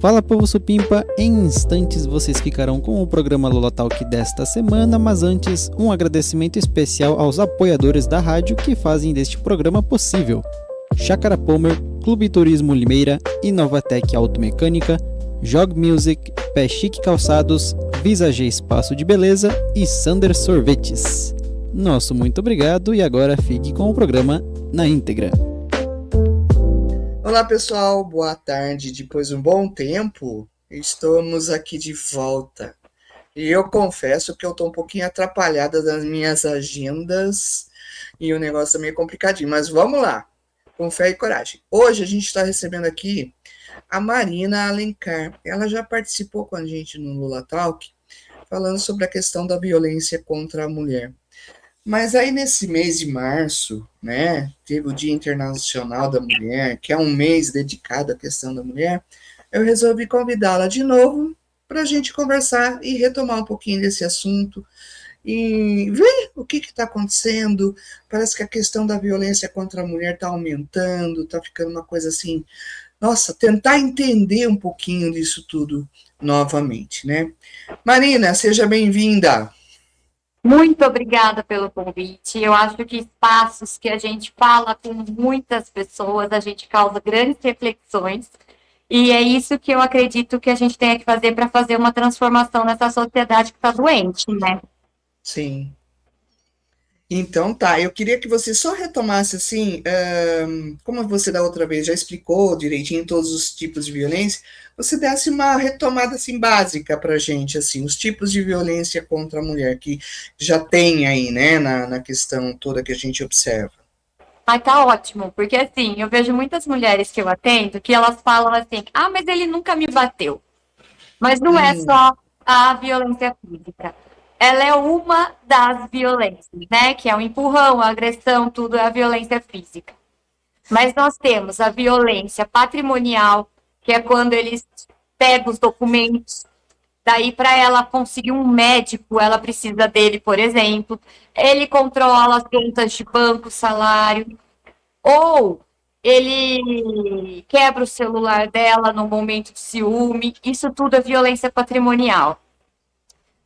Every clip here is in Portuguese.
Fala, povo supimpa, em instantes vocês ficarão com o programa Lula Talk desta semana, mas antes um agradecimento especial aos apoiadores da rádio que fazem deste programa possível: Chácara Palmer, Clube Turismo Limeira, Inovatec Automecânica, Jog Music, Pé Chique Calçados, Visage Espaço de Beleza e Sander Sorvetes. Nosso muito obrigado e agora fique com o programa na íntegra. Olá pessoal, boa tarde. Depois de um bom tempo, estamos aqui de volta. E eu confesso que eu estou um pouquinho atrapalhada das minhas agendas e o negócio é meio complicadinho, mas vamos lá, com fé e coragem. Hoje a gente está recebendo aqui a Marina Alencar. Ela já participou com a gente no Lula Talk, falando sobre a questão da violência contra a mulher. Mas aí nesse mês de março, né, teve o Dia Internacional da Mulher, que é um mês dedicado à questão da mulher, eu resolvi convidá-la de novo para a gente conversar e retomar um pouquinho desse assunto e ver o que está acontecendo. Parece que a questão da violência contra a mulher está aumentando, está ficando uma coisa assim, nossa, tentar entender um pouquinho disso tudo novamente, né? Marina, seja bem-vinda. Muito obrigada pelo convite. Eu acho que espaços que a gente fala com muitas pessoas, a gente causa grandes reflexões. E é isso que eu acredito que a gente tem que fazer para fazer uma transformação nessa sociedade que está doente, né? Sim. Então tá, eu queria que você só retomasse assim, como você da outra vez já explicou direitinho todos os tipos de violência, você desse uma retomada assim básica pra gente, assim, os tipos de violência contra a mulher que já tem aí, né, na questão toda que a gente observa. Ah, tá ótimo, porque assim, eu vejo muitas mulheres que eu atendo que elas falam assim, ah, mas ele nunca me bateu. Mas não é só a violência física. Ela é uma das violências, né? Que é o empurrão, a agressão, tudo é a violência física. Mas nós temos a violência patrimonial, que é quando eles pegam os documentos. Daí, para ela conseguir um médico, ela precisa dele, por exemplo. Ele controla as contas de banco, salário. Ou ele quebra o celular dela no momento de ciúme. Isso tudo é violência patrimonial.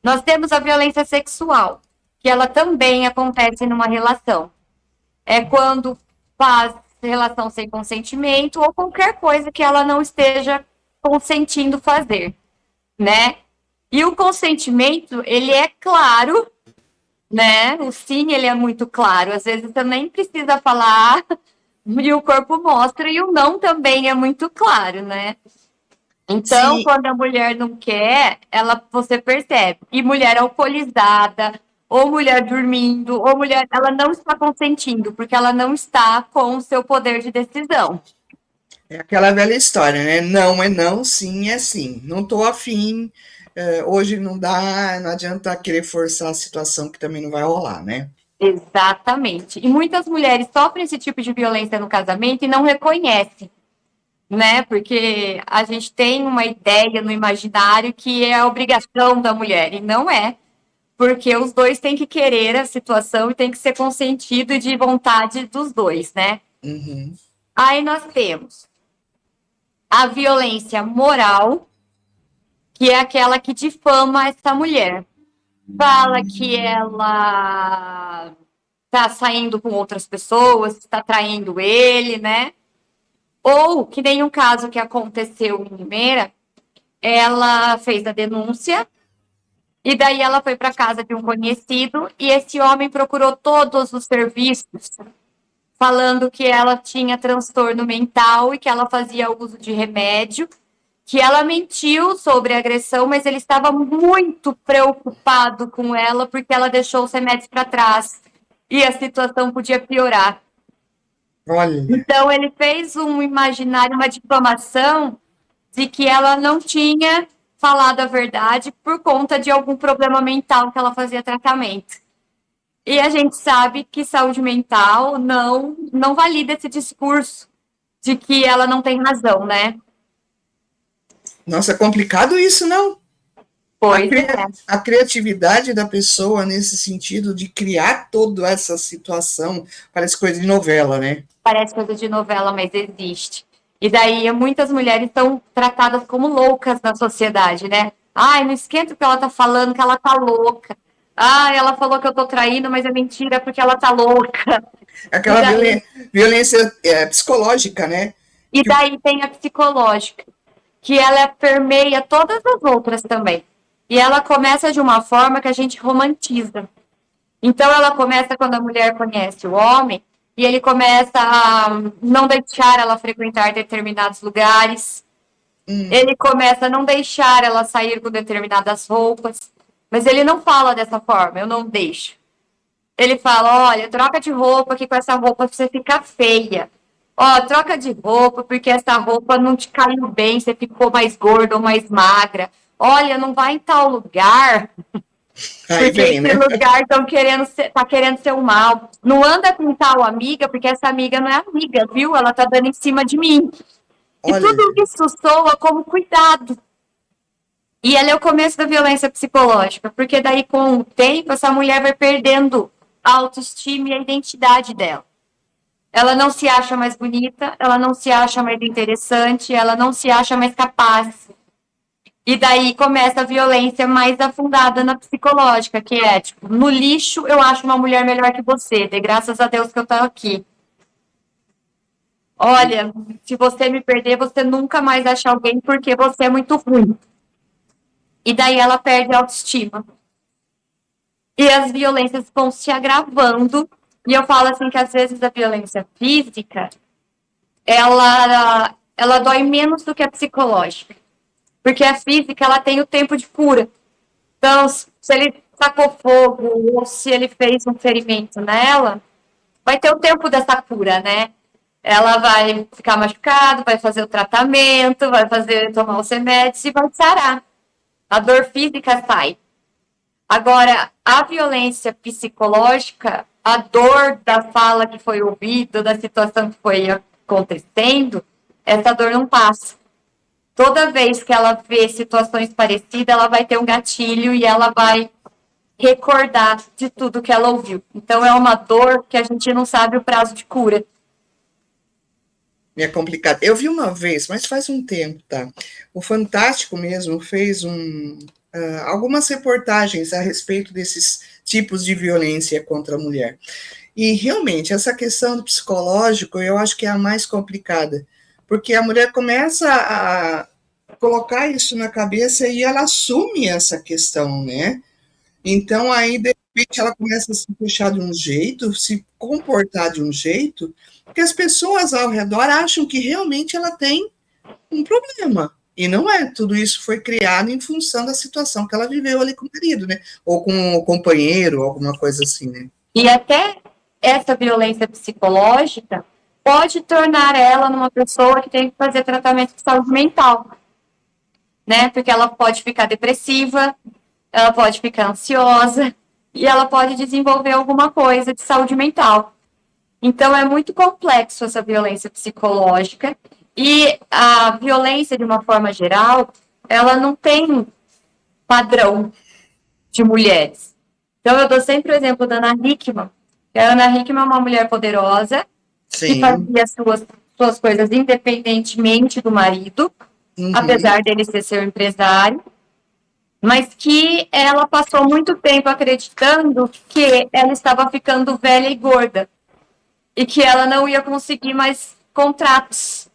Nós temos a violência sexual, que ela também acontece numa relação. É quando faz relação sem consentimento ou qualquer coisa que ela não esteja consentindo fazer, né? E o consentimento, ele é claro, né? O sim, ele é muito claro. Às vezes você nem precisa falar e o corpo mostra, e o não também é muito claro, né? Então, Sim, quando a mulher não quer, você percebe. E mulher alcoolizada, ou mulher dormindo, ou mulher, ela não está consentindo, porque ela não está com o seu poder de decisão. é aquela velha história, né? Não é não, sim é sim. Não tô afim, hoje não dá, não adianta querer forçar a situação que também não vai rolar, né? Exatamente. E muitas mulheres sofrem esse tipo de violência no casamento e não reconhecem, né? Porque a gente tem uma ideia no imaginário que é a obrigação da mulher, e não é. Porque os dois têm que querer a situação e tem que ser consentido e de vontade dos dois, né? Uhum. Aí nós temos a violência moral, que é aquela que difama essa mulher. Fala que ela está saindo com outras pessoas, está traindo ele, né? Ou, que nem um caso que aconteceu em Limeira, ela fez a denúncia e daí ela foi para casa de um conhecido e esse homem procurou todos os serviços falando que ela tinha transtorno mental e que ela fazia uso de remédio, que ela mentiu sobre a agressão, mas ele estava muito preocupado com ela porque ela deixou os remédios para trás e a situação podia piorar. Olha, Então ele fez um imaginário, uma difamação de que ela não tinha falado a verdade por conta de algum problema mental que ela fazia tratamento. E a gente sabe que saúde mental não valida esse discurso de que ela não tem razão, né? nossa, é complicado isso, não? A, Pois cri- é. a criatividade da pessoa nesse sentido de criar toda essa situação parece coisa de novela, né? Parece coisa de novela, mas existe. E daí muitas mulheres são tratadas como loucas na sociedade, né? Ai, não esquenta o que ela tá falando, que ela tá louca. Ai, ela falou que eu tô traindo, mas é mentira porque ela tá louca. Aquela violência psicológica, né? E daí tem a psicológica, que ela permeia todas as outras também. E ela começa de uma forma que a gente romantiza. Então ela começa quando a mulher conhece o homem e ele começa a não deixar ela frequentar determinados lugares. Ele começa a não deixar ela sair com determinadas roupas. Mas ele não fala dessa forma, eu não deixo. Ele fala, olha, troca de roupa que com essa roupa você fica feia. Ó, troca de roupa porque essa roupa não te caiu bem, você ficou mais gorda ou mais magra. Olha, não vai em tal lugar, Aí porque vem, esse né? lugar tá querendo ser o mal. Não anda com tal amiga, porque essa amiga não é amiga, viu? Ela tá dando em cima de mim. E Olha, tudo isso soa como cuidado. E ela é o começo da violência psicológica, porque daí, com o tempo, essa mulher vai perdendo a autoestima e a identidade dela. Ela não se acha mais bonita, ela não se acha mais interessante, ela não se acha mais capaz. E daí começa a violência mais afundada na psicológica, que é, tipo, no lixo eu acho uma mulher melhor que você, de graças a Deus que eu tô aqui. Olha, se você me perder, você nunca mais acha alguém porque você é muito ruim. E daí ela perde a autoestima. E as violências vão se agravando. E eu falo assim que às vezes a violência física, ela dói menos do que a psicológica. Porque a física, ela tem o tempo de cura. Então, se ele tacou fogo ou se ele fez um ferimento nela, vai ter o tempo dessa cura, né? Ela vai ficar machucada, vai fazer o tratamento, vai tomar os remédios e vai sarar. A dor física sai. Agora, a violência psicológica, a dor da fala que foi ouvida, da situação que foi acontecendo, essa dor não passa. Toda vez que ela vê situações parecidas, ela vai ter um gatilho e ela vai recordar de tudo que ela ouviu. Então, é uma dor que a gente não sabe o prazo de cura. é complicado. Eu vi uma vez, mas faz um tempo, tá? O Fantástico mesmo fez algumas reportagens a respeito desses tipos de violência contra a mulher. E realmente, essa questão do psicológico, eu acho que é a mais complicada, porque a mulher começa a colocar isso na cabeça e ela assume essa questão, né? Então, aí, de repente, ela começa a se puxar de um jeito, se comportar de um jeito, que as pessoas ao redor acham que realmente ela tem um problema. E não é, tudo isso foi criado em função da situação que ela viveu ali com o marido, né? Ou com o companheiro, alguma coisa assim, né? E até essa violência psicológica pode tornar ela numa pessoa que tem que fazer tratamento de saúde mental, né? Porque ela pode ficar depressiva, ela pode ficar ansiosa e ela pode desenvolver alguma coisa de saúde mental. Então, é muito complexo essa violência psicológica e a violência, de uma forma geral, ela não tem padrão de mulheres. Então, eu dou sempre o exemplo da Ana Hickman. A Ana Hickman é uma mulher poderosa, Sim. que fazia suas coisas independentemente do marido, apesar dele ser seu empresário, mas que ela passou muito tempo acreditando que ela estava ficando velha e gorda e que ela não ia conseguir mais contratos.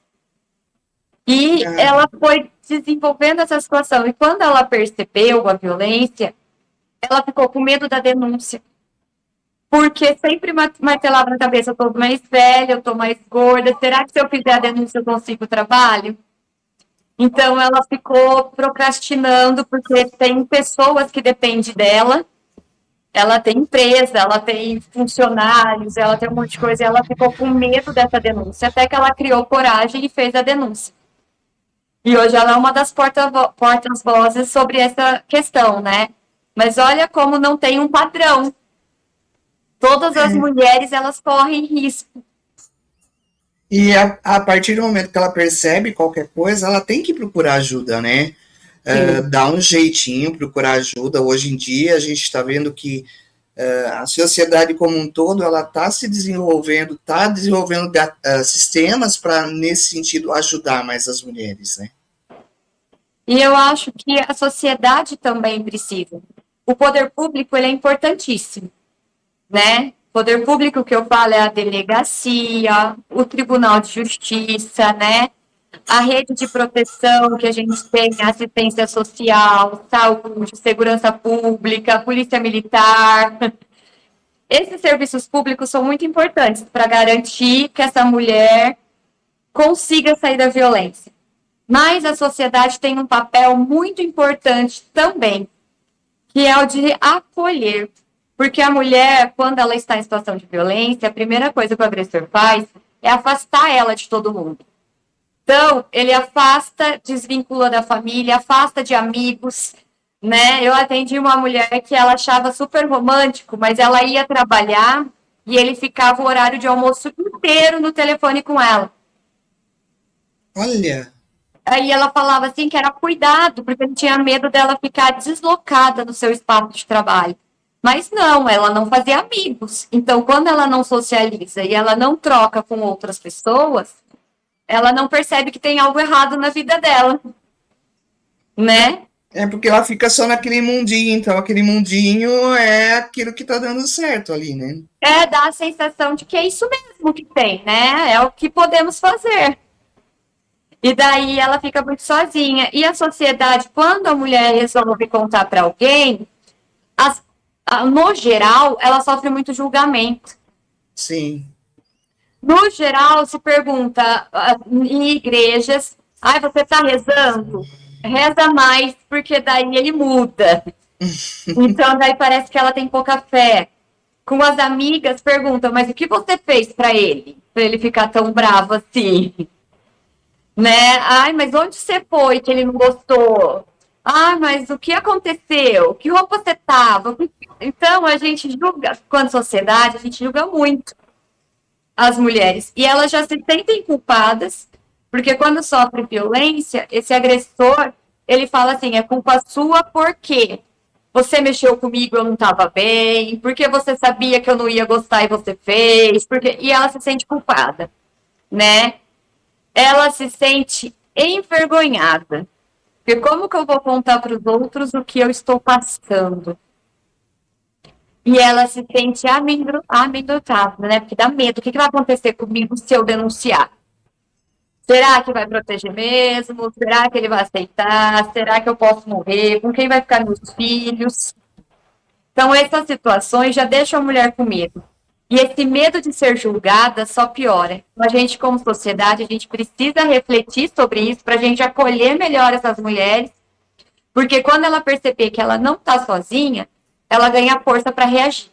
E ela foi desenvolvendo essa situação. E quando ela percebeu a violência, ela ficou com medo da denúncia. Porque sempre martelava na cabeça, eu tô mais velha, eu tô mais gorda, será que se eu fizer a denúncia eu consigo trabalho? Então ela ficou procrastinando, porque tem pessoas que dependem dela, ela tem empresa, ela tem funcionários, ela tem um monte de coisa, e ela ficou com medo dessa denúncia, até que ela criou coragem e fez a denúncia. E hoje ela é uma das portas-vozes sobre essa questão, né? Mas olha como não tem um padrão. Todas as mulheres, elas correm risco. E a partir do momento que ela percebe qualquer coisa, ela tem que procurar ajuda, né? Dar um jeitinho, procurar ajuda. Hoje em dia, a gente está vendo que A sociedade como um todo, ela está se desenvolvendo, sistemas para, nesse sentido, ajudar mais as mulheres, né? E eu acho que a sociedade também precisa. O poder público, ele é importantíssimo, né? Poder público que eu falo é a delegacia, o Tribunal de Justiça, né? A rede de proteção que a gente tem, assistência social, saúde, segurança pública, polícia militar. Esses serviços públicos são muito importantes para garantir que essa mulher consiga sair da violência. Mas a sociedade tem um papel muito importante também, que é o de acolher. Porque a mulher, quando ela está em situação de violência, a primeira coisa que o agressor faz é afastar ela de todo mundo. Então, ele afasta, desvincula da família, afasta de amigos, né? Eu atendi uma mulher que ela achava super romântico, mas ela ia trabalhar e ele ficava o horário de almoço inteiro no telefone com ela. Olha! Aí ela falava assim que era cuidado, porque ele tinha medo dela ficar deslocada no seu espaço de trabalho. Mas não, ela não fazia amigos. Então, quando ela não socializa e ela não troca com outras pessoas, ela não percebe que tem algo errado na vida dela, né? É porque ela fica só naquele mundinho, então aquele mundinho é aquilo que tá dando certo ali, né? Dá a sensação de que é isso mesmo que tem, né? É o que podemos fazer. E daí ela fica muito sozinha. E a sociedade, quando a mulher resolve contar para alguém, no geral, ela sofre muito julgamento. Sim. No geral, se pergunta em igrejas, você está rezando? Reza mais, porque daí ele muda. Então, daí parece que ela tem pouca fé. Com as amigas, perguntam, mas o que você fez para ele ficar tão bravo assim? Né? Mas onde você foi que ele não gostou? Mas o que aconteceu? Que roupa você tava? Então, a gente julga, quando sociedade, a gente julga muito as mulheres. E elas já se sentem culpadas, porque quando sofre violência, esse agressor, ele fala assim, é culpa sua por quê? Você mexeu comigo, eu não estava bem, porque você sabia que eu não ia gostar e você fez, e ela se sente culpada, né? Ela se sente envergonhada. Porque como que eu vou contar para os outros o que eu estou passando? E ela se sente amedrontada, né? Porque dá medo. O que vai acontecer comigo se eu denunciar? Será que vai proteger mesmo? Será que ele vai aceitar? Será que eu posso morrer? Com quem vai ficar meus filhos? Então, essas situações já deixam a mulher com medo. E esse medo de ser julgada só piora. A gente, como sociedade, a gente precisa refletir sobre isso para a gente acolher melhor essas mulheres, porque quando ela perceber que ela não está sozinha, ela ganha força para reagir.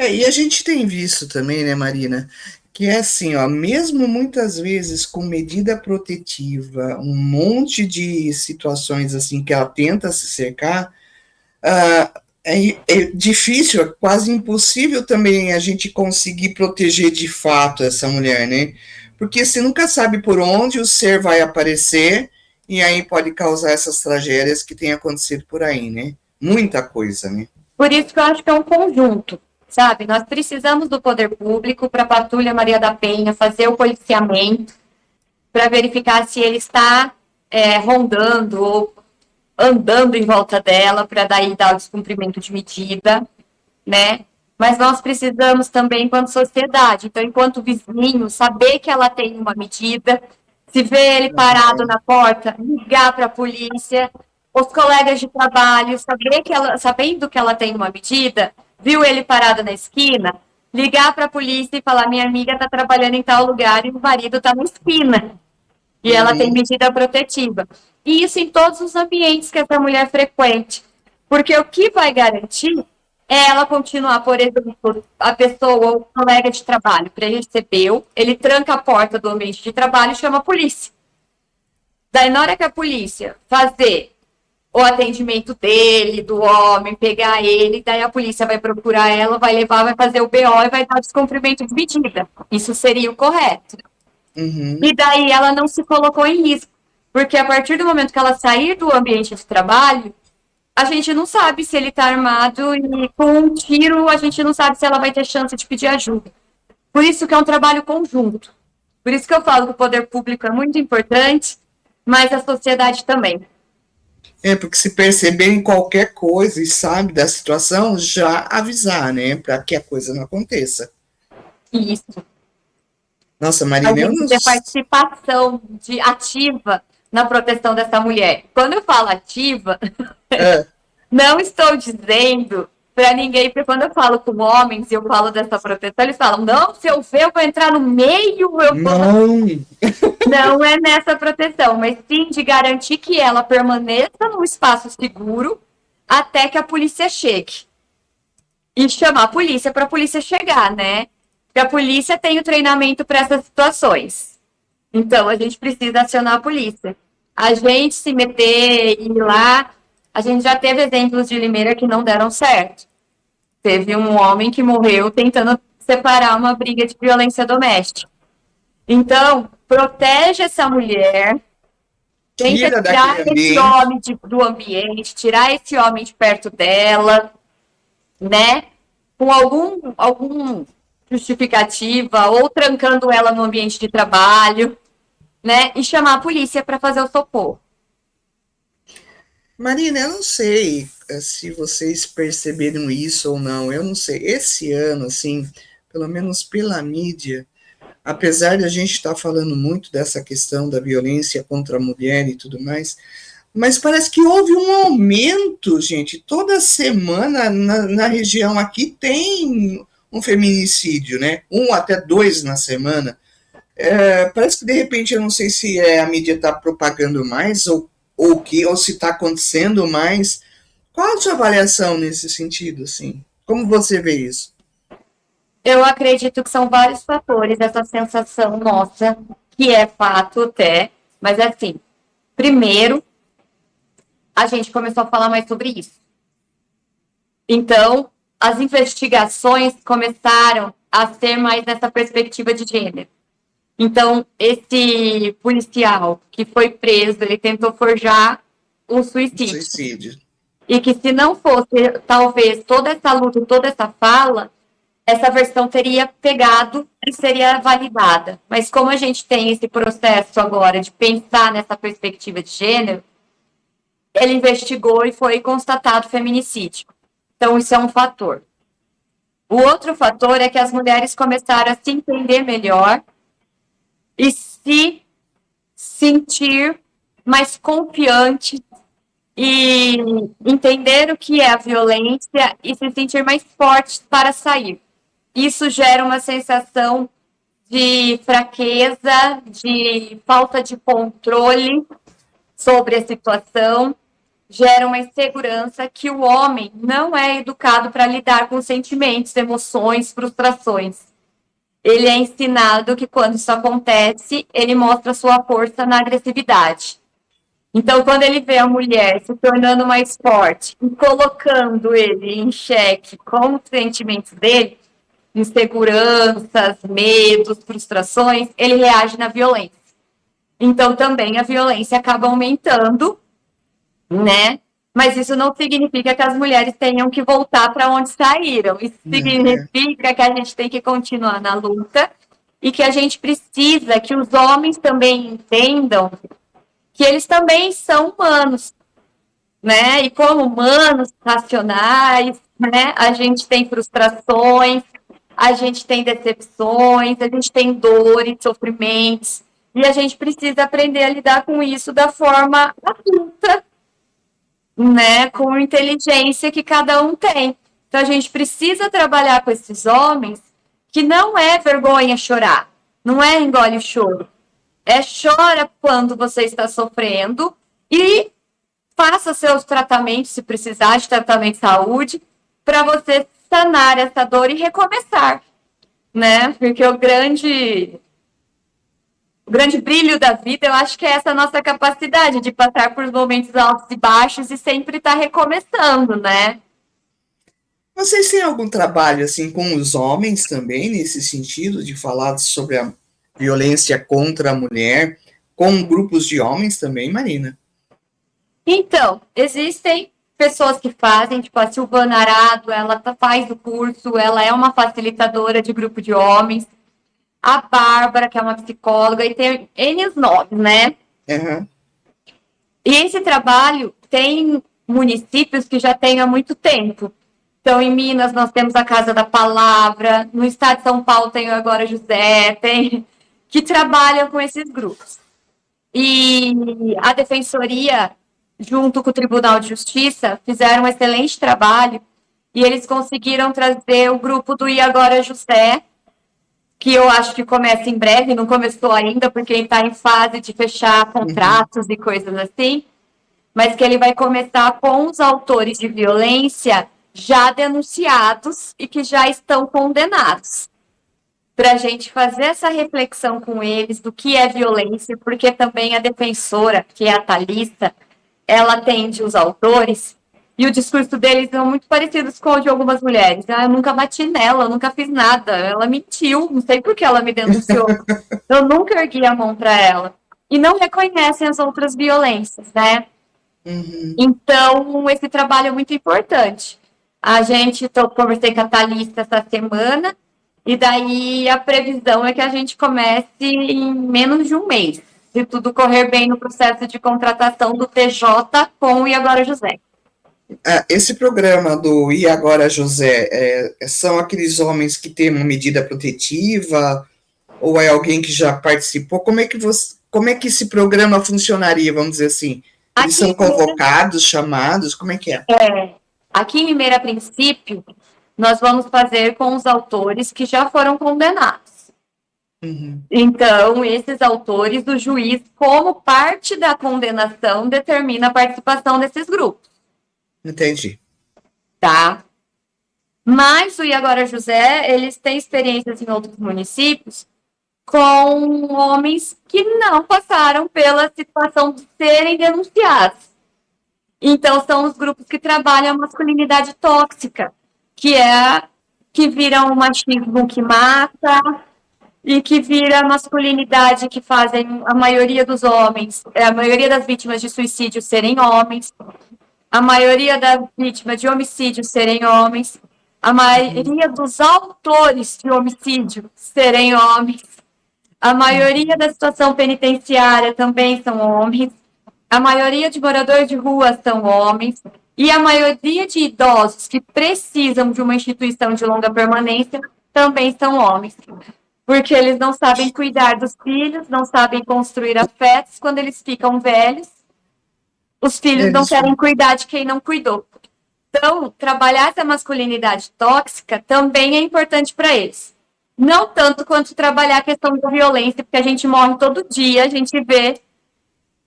E a gente tem visto também, né, Marina, que é assim, ó, mesmo muitas vezes com medida protetiva, um monte de situações assim que ela tenta se cercar, é difícil, é quase impossível também a gente conseguir proteger de fato essa mulher, né? Porque você nunca sabe por onde o ser vai aparecer e aí pode causar essas tragédias que têm acontecido por aí, né? Muita coisa, né? Por isso que eu acho que é um conjunto, sabe? Nós precisamos do poder público para a Patrulha Maria da Penha fazer o policiamento, para verificar se ele está rondando ou andando em volta dela, para daí dar o descumprimento de medida, né? Mas nós precisamos também, enquanto sociedade, então, enquanto vizinho, saber que ela tem uma medida, se vê ele parado na porta, ligar para a polícia, os colegas de trabalho, sabendo que ela tem uma medida, viu ele parado na esquina, ligar para a polícia e falar, minha amiga está trabalhando em tal lugar e o marido está na esquina. E ela tem medida protetiva. E isso em todos os ambientes que essa mulher frequente. Porque o que vai garantir é ela continuar, por exemplo, a pessoa ou o colega de trabalho percebeu, ele tranca a porta do ambiente de trabalho e chama a polícia. Daí, na hora que a polícia fazer o atendimento dele, do homem, pegar ele, daí a polícia vai procurar ela, vai levar, vai fazer o BO e vai dar descumprimento de medida. Isso seria o correto. E daí ela não se colocou em risco, porque a partir do momento que ela sair do ambiente de trabalho, a gente não sabe se ele está armado e com um tiro a gente não sabe se ela vai ter chance de pedir ajuda. Por isso que é um trabalho conjunto. Por isso que eu falo que o poder público é muito importante, mas a sociedade também. Porque se perceberem qualquer coisa e sabe da situação, já avisar, né? Para que a coisa não aconteça. Isso. Nossa, A Marina, eu gente não ter participação ativa na proteção dessa mulher. Quando eu falo ativa, não estou dizendo para ninguém, porque quando eu falo com homens e eu falo dessa proteção, eles falam, não, se eu ver, eu vou entrar no meio, eu vou... Não! Não é nessa proteção, mas sim de garantir que ela permaneça num espaço seguro até que a polícia chegue. E chamar a polícia para a polícia chegar, né? Porque a polícia tem o treinamento para essas situações. Então, a gente precisa acionar a polícia. A gente se meter e ir lá... A gente já teve exemplos de Limeira que não deram certo. Teve um homem que morreu tentando separar uma briga de violência doméstica. Então, protege essa mulher, tenta tirar esse homem do ambiente, tirar esse homem de perto dela, né? Com algum justificativa, ou trancando ela no ambiente de trabalho, né? E chamar a polícia para fazer o socorro. Marina, eu não sei se vocês perceberam isso ou não, eu não sei. Esse ano, assim, pelo menos pela mídia, apesar de a gente estar falando muito dessa questão da violência contra a mulher e tudo mais, mas parece que houve um aumento, gente. Toda semana na região aqui tem um feminicídio, né? 1 até 2 na semana. Parece que, de repente, eu não sei se a mídia está propagando mais ou se está acontecendo mais. Qual a sua avaliação nesse sentido, assim? Como você vê isso? Eu acredito que são vários fatores, essa sensação nossa, que é fato até, mas assim, primeiro, a gente começou a falar mais sobre isso. Então, as investigações começaram a ser mais nessa perspectiva de gênero. Então, esse policial que foi preso, ele tentou forjar um suicídio. E que se não fosse, talvez, toda essa luta, toda essa fala, essa versão teria pegado e seria validada. Mas como a gente tem esse processo agora de pensar nessa perspectiva de gênero, ele investigou e foi constatado feminicídio. Então, isso é um fator. O outro fator é que as mulheres começaram a se entender melhor e se sentir mais confiante e entender o que é a violência e se sentir mais fortes para sair. Isso gera uma sensação de fraqueza, de falta de controle sobre a situação, gera uma insegurança que o homem não é educado para lidar com sentimentos, emoções, frustrações. Ele é ensinado que quando isso acontece, ele mostra sua força na agressividade. Então, quando ele vê a mulher se tornando mais forte e colocando ele em xeque com os sentimentos dele, inseguranças, medos, frustrações, ele reage na violência. Então, também a violência acaba aumentando, né? Mas isso não significa que as mulheres tenham que voltar para onde saíram. Isso significa que a gente tem que continuar na luta e que a gente precisa que os homens também entendam que eles também são humanos, né? E como humanos racionais, né? A gente tem frustrações, a gente tem decepções, a gente tem dores, sofrimentos, e a gente precisa aprender a lidar com isso da forma adulta, né, com inteligência que cada um tem. Então, a gente precisa trabalhar com esses homens que não é vergonha chorar, não é engole o choro. Chora quando você está sofrendo e faça seus tratamentos, se precisar de tratamento de saúde, para você sanar essa dor e recomeçar, né? Porque o grande brilho da vida, eu acho que é essa nossa capacidade de passar por momentos altos e baixos e sempre estar recomeçando, né? Vocês têm algum trabalho, assim, com os homens também, nesse sentido, de falar sobre a violência contra a mulher, com grupos de homens também, Marina? Então, existem pessoas que fazem, tipo a Silvana Arado, ela faz o curso, ela é uma facilitadora de grupo de homens. A Bárbara, que é uma psicóloga, e tem N nomes, né? Uhum. E esse trabalho tem municípios que já têm há muito tempo. Então, em Minas, nós temos a Casa da Palavra, no estado de São Paulo tem o Agora José, que trabalham com esses grupos. E a Defensoria, junto com o Tribunal de Justiça, fizeram um excelente trabalho e eles conseguiram trazer o grupo do E Agora José, que eu acho que começa em breve, não começou ainda, porque está em fase de fechar contratos e coisas assim, mas que ele vai começar com os autores de violência já denunciados e que já estão condenados. Para a gente fazer essa reflexão com eles do que é violência, porque também a defensora, que é a Thalissa, ela atende os autores e o discurso deles são muito parecidos com o de algumas mulheres. Ah, eu nunca bati nela, eu nunca fiz nada, ela mentiu, não sei por que ela me denunciou. Eu nunca ergui a mão para ela. E não reconhecem as outras violências, né? Uhum. Então, esse trabalho é muito importante. Conversei com a Thalissa essa semana, e daí a previsão é que a gente comece em menos de um mês, se tudo correr bem no processo de contratação do TJ com o E Agora José. Esse programa do E Agora José, são aqueles homens que têm uma medida protetiva, ou é alguém que já participou? Como é que esse programa funcionaria, vamos dizer assim? Eles são convocados, chamados, como é que é? Aqui em Limeira, a princípio, nós vamos fazer com os autores que já foram condenados. Uhum. Então, esses autores, o juiz, como parte da condenação, determina a participação desses grupos. Entendi. Tá? Mas o E Agora José, eles têm experiências em outros municípios com homens que não passaram pela situação de serem denunciados. Então, são os grupos que trabalham a masculinidade tóxica, que vira um machismo que mata e que vira a masculinidade que fazem a maioria dos homens, a maioria das vítimas de suicídio serem homens, a maioria das vítimas de homicídio serem homens, a maioria dos autores de homicídio serem homens, a maioria da situação penitenciária também são homens, a maioria de moradores de rua são homens, e a maioria de idosos que precisam de uma instituição de longa permanência também são homens. Porque eles não sabem cuidar dos filhos, não sabem construir afetos quando eles ficam velhos. Os filhos não querem cuidar de quem não cuidou. Então, trabalhar essa masculinidade tóxica também é importante para eles. Não tanto quanto trabalhar a questão da violência, porque a gente morre todo dia, a gente vê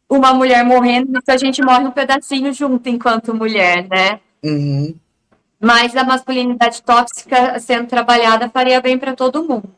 uma mulher morrendo, então a gente morre um pedacinho junto enquanto mulher, né? Uhum. Mas a masculinidade tóxica sendo trabalhada faria bem para todo mundo.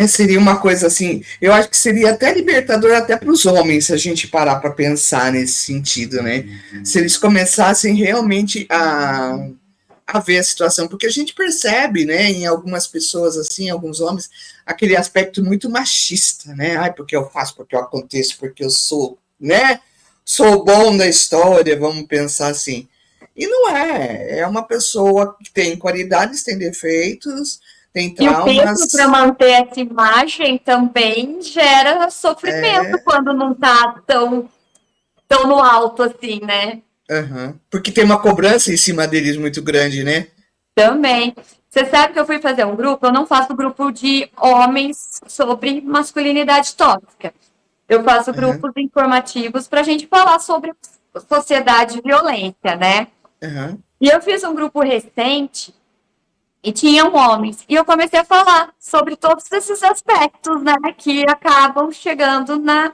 Seria uma coisa assim, eu acho que seria até libertador até para os homens, se a gente parar para pensar nesse sentido, né? Se eles começassem realmente a ver a situação, porque a gente percebe, né, em algumas pessoas assim, alguns homens, aquele aspecto muito machista, né? Ai, porque eu faço, porque eu aconteço, porque eu sou, né? Sou bom da história, vamos pensar assim. E não é uma pessoa que tem qualidades, tem defeitos, tem traumas. E o peso para manter essa imagem também gera sofrimento quando não está tão no alto assim, né? Uhum. Porque tem uma cobrança em cima deles muito grande, né? Também. Você sabe que eu fui fazer um grupo, eu não faço grupo de homens sobre masculinidade tóxica. Eu faço grupos informativos para a gente falar sobre sociedade e violência, né? Uhum. E eu fiz um grupo recente e tinham homens. E eu comecei a falar sobre todos esses aspectos, né, que acabam chegando na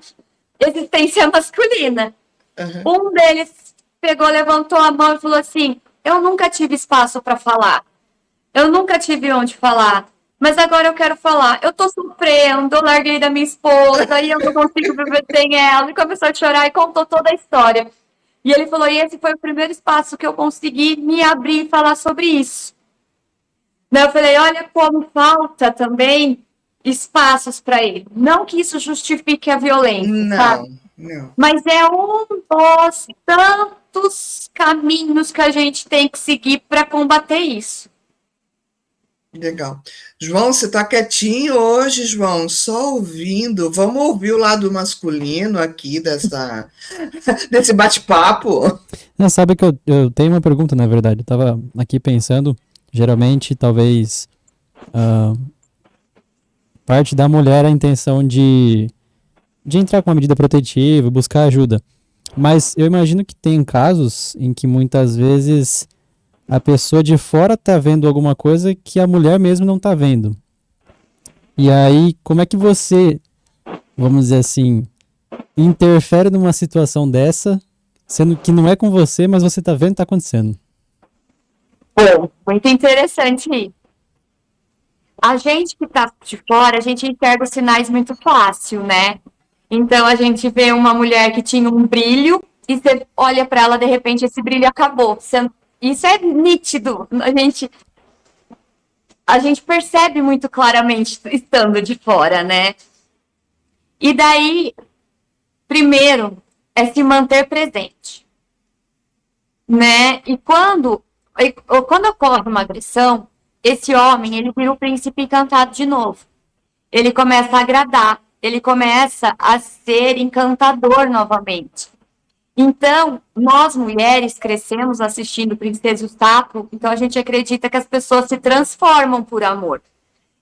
existência masculina. Um deles pegou, levantou a mão e falou assim: eu nunca tive espaço para falar. Eu nunca tive onde falar. Mas agora eu quero falar. Eu tô sofrendo, eu larguei da minha esposa e eu não consigo viver sem ela. E começou a chorar e contou toda a história. E ele falou, e esse foi o primeiro espaço que eu consegui me abrir e falar sobre isso. Eu falei, olha como falta também espaços para ele. Não que isso justifique a violência, não. sabe? Não. Mas é um dos tantos caminhos que a gente tem que seguir para combater isso. Legal. João, você tá quietinho hoje, João, só ouvindo. Vamos ouvir o lado masculino aqui desse bate-papo. Não, sabe que eu tenho uma pergunta, na verdade. Eu tava aqui pensando, geralmente, talvez, parte da mulher é a intenção de entrar com uma medida protetiva, buscar ajuda. Mas eu imagino que tem casos em que muitas vezes a pessoa de fora tá vendo alguma coisa que a mulher mesmo não tá vendo. E aí, como é que você, vamos dizer assim, interfere numa situação dessa, sendo que não é com você, mas você tá vendo o que tá acontecendo? Bom, muito interessante isso. A gente que tá de fora, a gente enxerga os sinais muito fácil, né? Então a gente vê uma mulher que tinha um brilho e você olha para ela, de repente esse brilho acabou. Isso é nítido. A gente percebe muito claramente estando de fora, né? E daí, primeiro, é se manter presente, né? E quando ocorre uma agressão, esse homem, ele vira o príncipe encantado de novo. Ele começa a agradar, ele começa a ser encantador novamente. Então, nós mulheres crescemos assistindo Princesa e o Sapo, então a gente acredita que as pessoas se transformam por amor.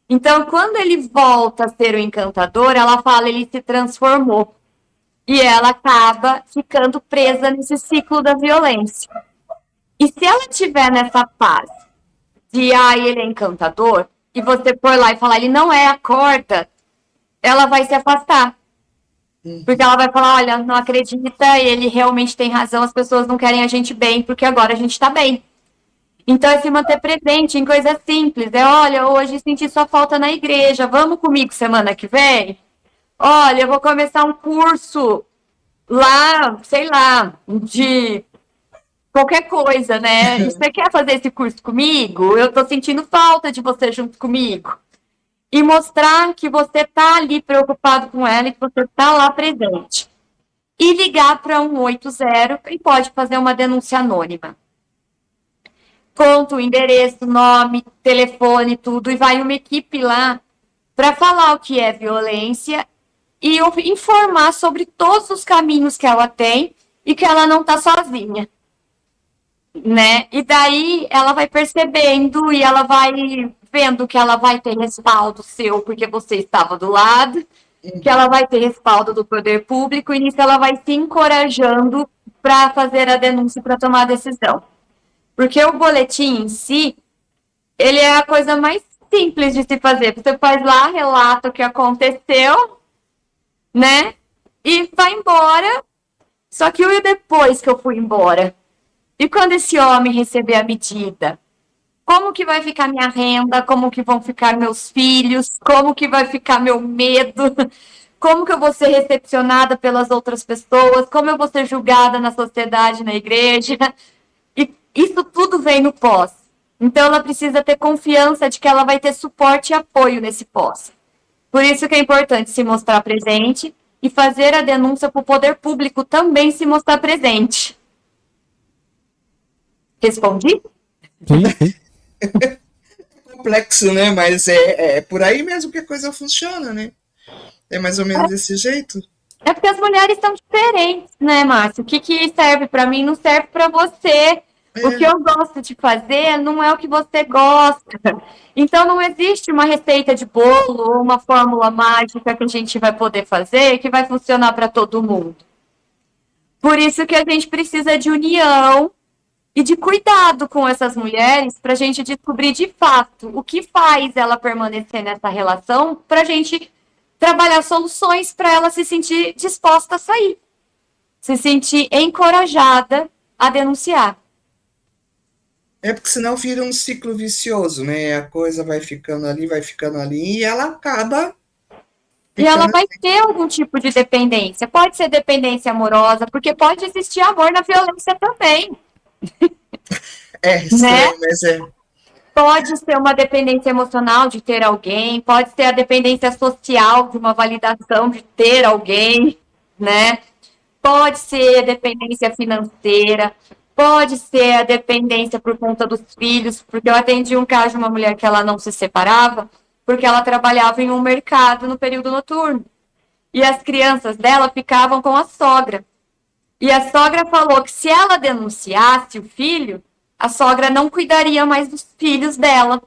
Então, quando ele volta a ser o encantador, ela fala, ele se transformou. E ela acaba ficando presa nesse ciclo da violência. E se ela estiver nessa fase de, ele é encantador, e você for lá e falar, ele não é, acorda, ela vai se afastar. Porque ela vai falar, olha, não acredita, ele realmente tem razão, as pessoas não querem a gente bem, porque agora a gente tá bem. Então é se manter presente em coisas simples. Olha, hoje senti sua falta na igreja, vamos comigo semana que vem? Olha, eu vou começar um curso lá, sei lá, de qualquer coisa, né? E você quer fazer esse curso comigo? Eu tô sentindo falta de você junto comigo. E mostrar que você tá ali preocupado com ela e que você tá lá presente. E ligar para 180 e pode fazer uma denúncia anônima. Conta o endereço, nome, telefone, tudo, e vai uma equipe lá para falar o que é violência e informar sobre todos os caminhos que ela tem e que ela não está sozinha, né? E daí ela vai percebendo e ela vai vendo que ela vai ter respaldo seu porque você estava do lado, que ela vai ter respaldo do poder público e nisso ela vai se encorajando para fazer a denúncia, para tomar a decisão. Porque o boletim em si, ele é a coisa mais simples de se fazer. Você faz lá, relata o que aconteceu, né? E vai embora. Só que e depois que eu fui embora? E quando esse homem receber a medida? Como que vai ficar minha renda? Como que vão ficar meus filhos? Como que vai ficar meu medo? Como que eu vou ser recepcionada pelas outras pessoas? Como eu vou ser julgada na sociedade, na igreja? E isso tudo vem no pós. Então, ela precisa ter confiança de que ela vai ter suporte e apoio nesse pós. Por isso que é importante se mostrar presente e fazer a denúncia para o poder público também se mostrar presente. Respondi? Sim. Complexo, né? Mas é por aí mesmo que a coisa funciona, né? É mais ou menos desse jeito. É porque as mulheres são diferentes, né, Márcio? O que serve para mim não serve para você. O que eu gosto de fazer não é o que você gosta. Então, não existe uma receita de bolo ou uma fórmula mágica que a gente vai poder fazer que vai funcionar para todo mundo. Por isso que a gente precisa de união e de cuidado com essas mulheres para a gente descobrir de fato o que faz ela permanecer nessa relação para a gente trabalhar soluções para ela se sentir disposta a sair, se sentir encorajada a denunciar. É porque senão vira um ciclo vicioso, né? A coisa vai ficando ali e ela acaba. E ela vai ter algum tipo de dependência. Pode ser dependência amorosa, porque pode existir amor na violência também. É estranho, mas é. Pode ser uma dependência emocional de ter alguém, pode ser a dependência social de uma validação de ter alguém, né? pode ser a dependência financeira, pode ser a dependência por conta dos filhos, porque eu atendi um caso de uma mulher que ela não se separava, porque ela trabalhava em um mercado no período noturno. E as crianças dela ficavam com a sogra. E a sogra falou que se ela denunciasse o filho, a sogra não cuidaria mais dos filhos dela.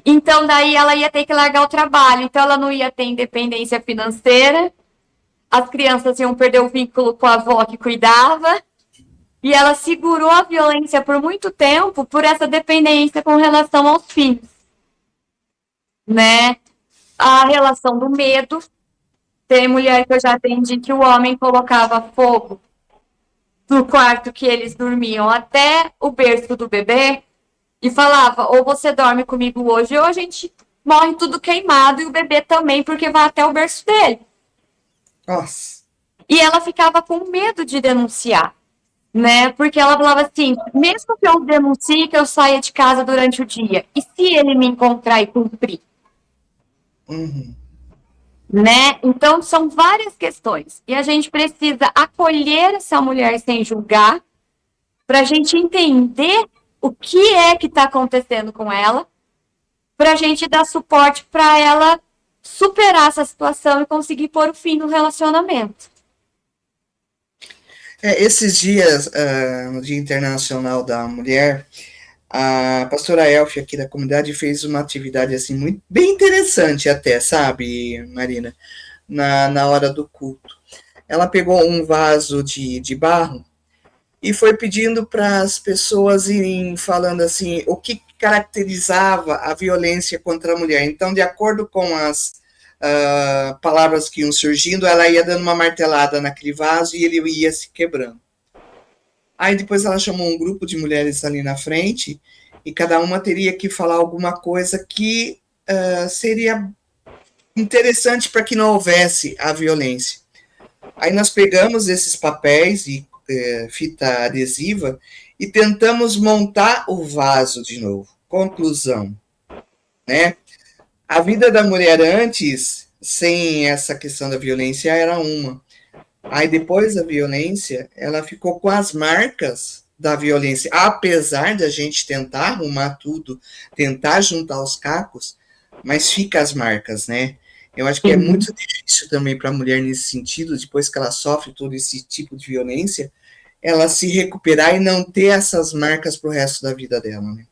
Então, daí ela ia ter que largar o trabalho. Então, ela não ia ter independência financeira. As crianças iam perder o vínculo com a avó que cuidava. E ela segurou a violência por muito tempo por essa dependência com relação aos filhos. Né? A relação do medo. Tem mulher que eu já atendi que o homem colocava fogo no quarto que eles dormiam até o berço do bebê e falava, ou você dorme comigo hoje, ou a gente morre tudo queimado e o bebê também, porque vai até o berço dele. Nossa. E ela ficava com medo de denunciar, né? Porque ela falava assim, mesmo que eu denuncie, que eu saia de casa durante o dia, e se ele me encontrar e cumprir? Uhum. Né? Então, são várias questões. E a gente precisa acolher essa mulher sem julgar, para a gente entender o que é que está acontecendo com ela, para a gente dar suporte para ela superar essa situação e conseguir pôr o fim no relacionamento. Esses dias, no Dia Internacional da Mulher, a pastora Elfie aqui da comunidade fez uma atividade assim muito bem interessante até, sabe, Marina? Na hora do culto. Ela pegou um vaso de barro e foi pedindo para as pessoas irem falando assim, o que caracterizava a violência contra a mulher. Então, de acordo com as palavras que iam surgindo, ela ia dando uma martelada naquele vaso e ele ia se quebrando. Aí depois ela chamou um grupo de mulheres ali na frente e cada uma teria que falar alguma coisa que seria interessante para que não houvesse a violência. Aí nós pegamos esses papéis e fita adesiva e tentamos montar o vaso de novo. Conclusão, né? A vida da mulher antes, sem essa questão da violência, era uma. Aí depois da violência, ela ficou com as marcas da violência. Apesar da gente tentar arrumar tudo, tentar juntar os cacos, mas fica as marcas, né? Eu acho que é muito difícil também para a mulher nesse sentido, depois que ela sofre todo esse tipo de violência, ela se recuperar e não ter essas marcas para o resto da vida dela, né?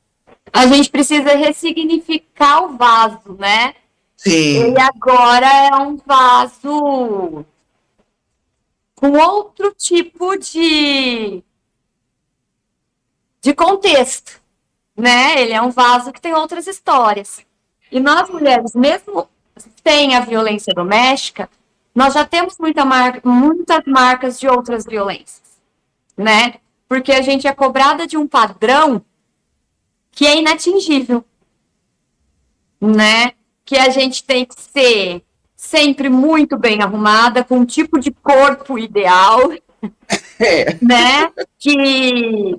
A gente precisa ressignificar o vaso, né? Sim. Ele agora é um vaso com outro tipo de contexto, né? Ele é um vaso que tem outras histórias. E nós, mulheres, mesmo sem a violência doméstica, nós já temos muitas marcas de outras violências, né? Porque a gente é cobrada de um padrão que é inatingível, né? Que a gente tem que ser sempre muito bem arrumada, com um tipo de corpo ideal, né? Que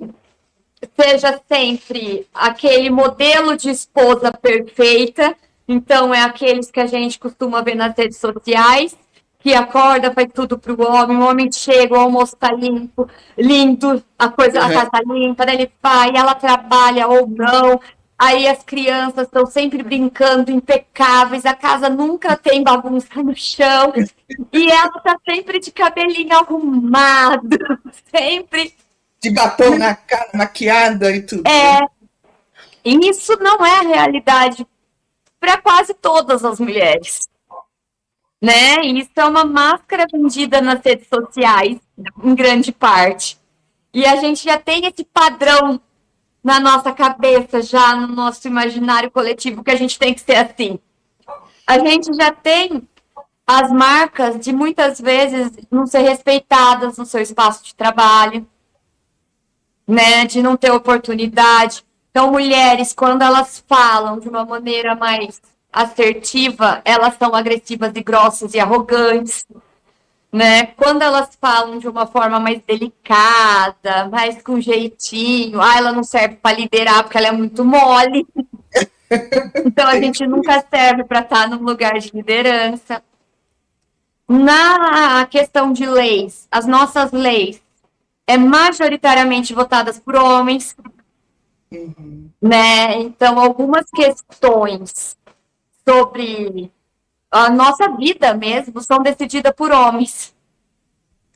seja sempre aquele modelo de esposa perfeita. Então, é aqueles que a gente costuma ver nas redes sociais, que acorda, faz tudo para o homem chega, o almoço está limpo, lindo, a casa tá limpa, daí ele vai, ela trabalha ou não, aí as crianças estão sempre brincando, impecáveis, a casa nunca tem bagunça no chão, e ela tá sempre de cabelinho arrumado, sempre... De batom na cara, maquiada e tudo. E isso não é a realidade para quase todas as mulheres, né? Isso é uma máscara vendida nas redes sociais, em grande parte. E a gente já tem esse padrão na nossa cabeça, já no nosso imaginário coletivo, que a gente tem que ser assim. A gente já tem as marcas de muitas vezes não ser respeitadas no seu espaço de trabalho, né? De não ter oportunidade. Então, mulheres, quando elas falam de uma maneira mais assertiva, elas são agressivas e grossas e arrogantes, né? Quando elas falam de uma forma mais delicada, mais com jeitinho, ela não serve para liderar porque ela é muito mole. Então, a gente nunca serve para estar num lugar de liderança. Na questão de leis, as nossas leis majoritariamente votadas por homens, né? Então, algumas questões sobre a nossa vida mesmo são decididas por homens.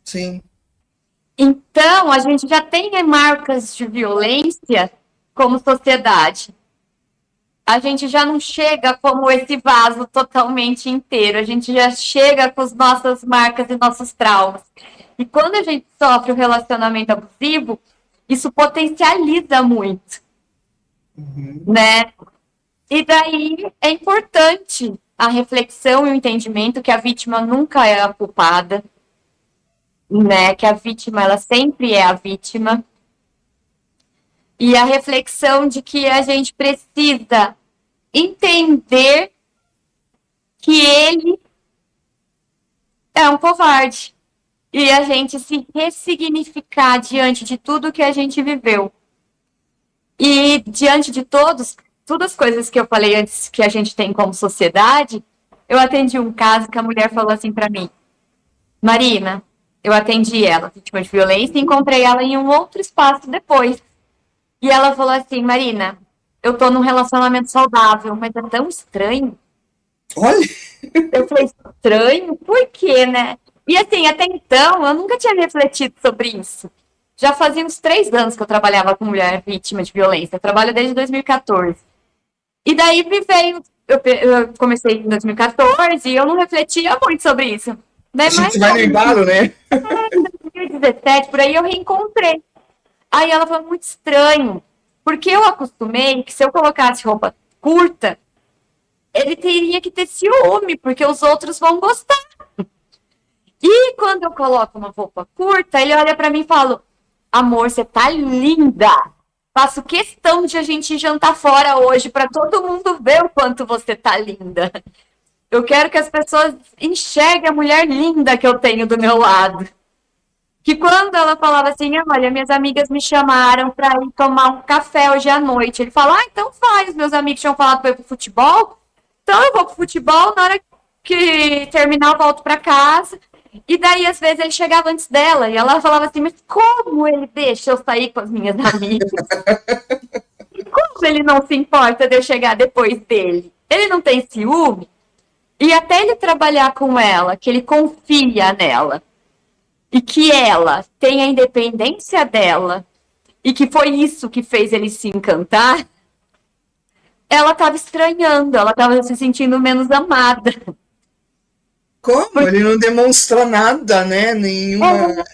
Sim. Então, a gente já tem marcas de violência como sociedade. A gente já não chega como esse vaso totalmente inteiro. A gente já chega com as nossas marcas e nossos traumas. E quando a gente sofre o relacionamento abusivo, isso potencializa muito, né? E daí é importante a reflexão e o entendimento que a vítima nunca é a culpada, né? Que a vítima, ela sempre é a vítima. E a reflexão de que a gente precisa entender que ele é um covarde. E a gente se ressignificar diante de tudo que a gente viveu. E diante de todas as coisas que eu falei antes que a gente tem como sociedade, eu atendi um caso que a mulher falou assim para mim: Marina, eu atendi ela, vítima de violência, e encontrei ela em um outro espaço depois. E ela falou assim: Marina, eu tô num relacionamento saudável, mas é tão estranho. Olha! Eu falei, estranho? Por quê, né? E assim, até então, eu nunca tinha refletido sobre isso. Já fazia uns 3 anos que eu trabalhava com mulher vítima de violência. Eu trabalho desde 2014. E daí me veio... Eu comecei em 2014 e eu não refletia muito sobre isso. Daí, A gente vai no embalo, né? Em 2017, por aí, eu reencontrei. Aí ela falou, muito estranho. Porque eu acostumei que se eu colocasse roupa curta, ele teria que ter ciúme, porque os outros vão gostar. E quando eu coloco uma roupa curta, ele olha pra mim e fala: amor, você tá linda. Faço questão de a gente jantar fora hoje pra todo mundo ver o quanto você tá linda. Eu quero que as pessoas enxerguem a mulher linda que eu tenho do meu lado. Que quando ela falava assim, olha, minhas amigas me chamaram pra ir tomar um café hoje à noite. Ele fala, então faz, meus amigos tinham falado pra eu ir pro futebol. Então eu vou pro futebol, na hora que terminar eu volto pra casa. E daí, às vezes, ele chegava antes dela. E ela falava assim, mas como ele deixa eu sair com as minhas amigas? Como ele não se importa de eu chegar depois dele? Ele não tem ciúme? E até ele trabalhar com ela, que ele confia nela. E que ela tem a independência dela. E que foi isso que fez ele se encantar. Ela estava estranhando, ela estava se sentindo menos amada. Como? Ele não demonstra nada, né? Nenhuma.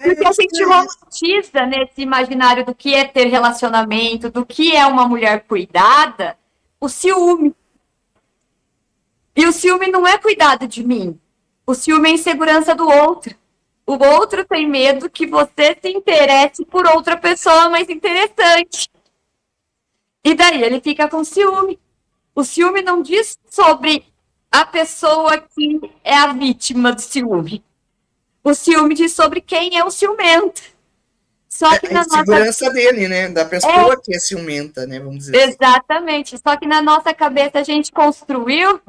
Porque a gente romantiza nesse imaginário do que é ter relacionamento, do que é uma mulher cuidada, o ciúme. E o ciúme não é cuidado de mim. O ciúme é insegurança do outro. O outro tem medo que você se interesse por outra pessoa mais interessante. E daí ele fica com ciúme. O ciúme não diz sobre a pessoa que é a vítima do ciúme. O ciúme diz sobre quem é o ciumento. Só que a insegurança dele, né? Da pessoa que é ciumenta, né? Vamos dizer exatamente. Assim. Só que na nossa cabeça a gente construiu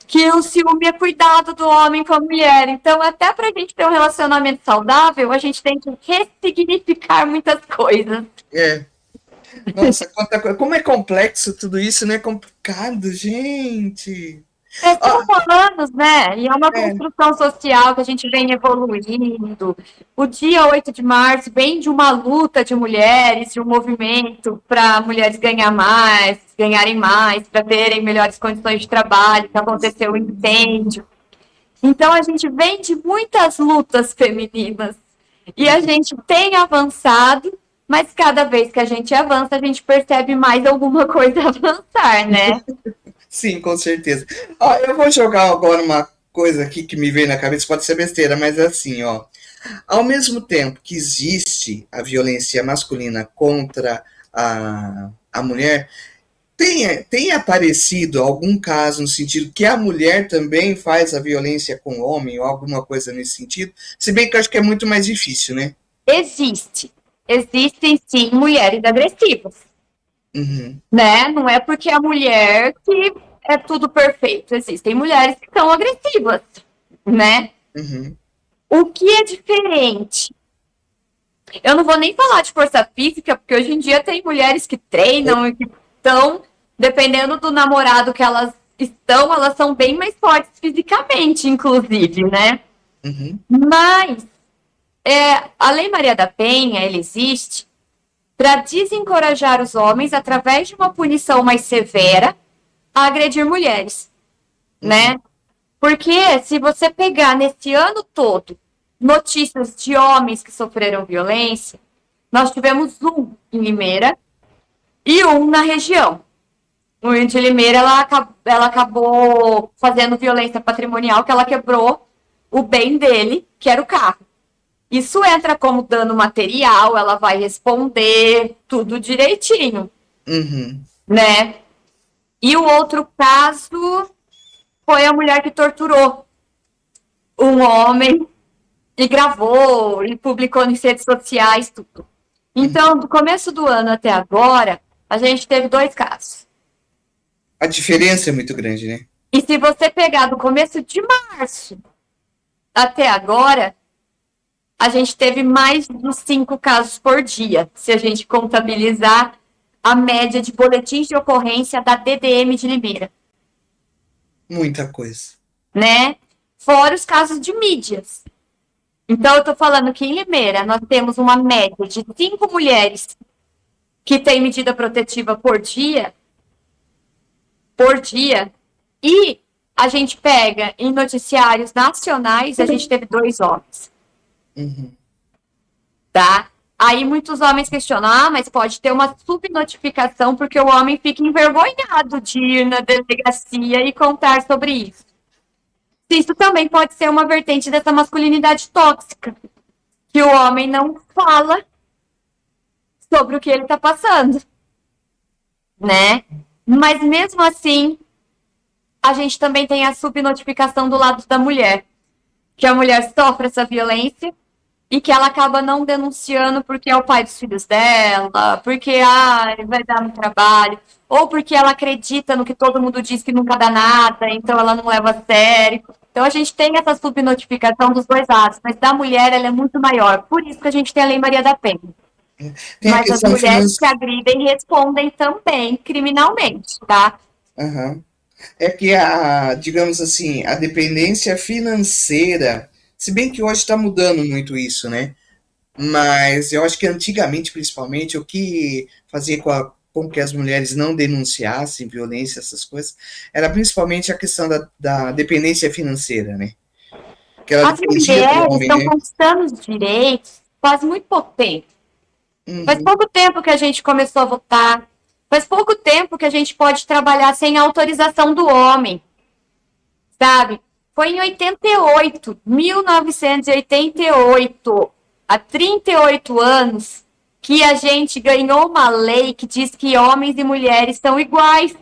que o ciúme é cuidado do homem com a mulher. Então, até pra gente ter um relacionamento saudável, a gente tem que ressignificar muitas coisas. É. Nossa, quanta coisa. Como é complexo tudo isso, né? É complicado, gente. São anos, né? E é uma construção social que a gente vem evoluindo. O dia 8 de março vem de uma luta de mulheres, de um movimento para mulheres ganharem mais, para terem melhores condições de trabalho, que aconteceu o incêndio. Então, a gente vem de muitas lutas femininas. E a gente tem avançado, mas cada vez que a gente avança, a gente percebe mais alguma coisa avançar, né? Sim, com certeza. Ó, eu vou jogar agora uma coisa aqui que me veio na cabeça, pode ser besteira, mas é assim, ó. Ao mesmo tempo que existe a violência masculina contra a mulher, tem aparecido algum caso no sentido que a mulher também faz a violência com o homem, ou alguma coisa nesse sentido? Se bem que eu acho que é muito mais difícil, né? Existem sim mulheres agressivas. Uhum. Né? Não é porque a mulher que é tudo perfeito. Existem mulheres que são agressivas. né? Uhum. O que é diferente? Eu não vou nem falar de força física, porque hoje em dia tem mulheres que treinam e que estão, dependendo do namorado que elas estão, elas são bem mais fortes fisicamente, inclusive, né? Uhum. Mas a Lei Maria da Penha, ela existe para desencorajar os homens, através de uma punição mais severa, a agredir mulheres, né? Porque se você pegar nesse ano todo notícias de homens que sofreram violência, nós tivemos um em Limeira e um na região. O de Limeira, ela acabou fazendo violência patrimonial, que ela quebrou o bem dele, que era o carro. Isso entra como dano material, ela vai responder tudo direitinho, Uhum. né? E o outro caso foi a mulher que torturou um homem e gravou e publicou nas redes sociais, tudo. Então, do começo do ano até agora, a gente teve 2 casos. A diferença é muito grande, né? E se você pegar do começo de março até agora, a gente teve mais de 5 casos por dia, se a gente contabilizar a média de boletins de ocorrência da DDM de Limeira, Muita coisa. né? Fora os casos de mídias. Então, eu tô falando que em Limeira nós temos uma média de 5 mulheres que têm medida protetiva por dia, e a gente pega em noticiários nacionais, a gente teve 2 homens, Uhum. tá? Aí muitos homens questionam, mas pode ter uma subnotificação porque o homem fica envergonhado de ir na delegacia e contar sobre isso. Isso também pode ser uma vertente dessa masculinidade tóxica, que o homem não fala sobre o que ele está passando, né? Mas mesmo assim, a gente também tem a subnotificação do lado da mulher, que a mulher sofre essa violência e que ela acaba não denunciando porque é o pai dos filhos dela, porque vai dar no trabalho, ou porque ela acredita no que todo mundo diz que nunca dá nada, então ela não leva a sério. Então a gente tem essa subnotificação dos 2 lados, mas da mulher ela é muito maior. Por isso que a gente tem a Lei Maria da Penha. Tem a Mas as questão mulheres que financeira. agridem respondem também criminalmente, tá? Uhum. É que digamos assim, a dependência financeira, se bem que hoje está mudando muito isso, né? Mas eu acho que antigamente, principalmente, o que fazia com que as mulheres não denunciassem violência, essas coisas, era principalmente a questão da dependência financeira, né? Que ela As dependia do mulheres homem, estão né? conquistando os direitos faz muito pouco tempo. Faz Uhum. pouco tempo que a gente começou a votar. Faz pouco tempo que a gente pode trabalhar sem autorização do homem, sabe? Foi em 88, 1988, há 38 anos, que a gente ganhou uma lei que diz que homens e mulheres são iguais,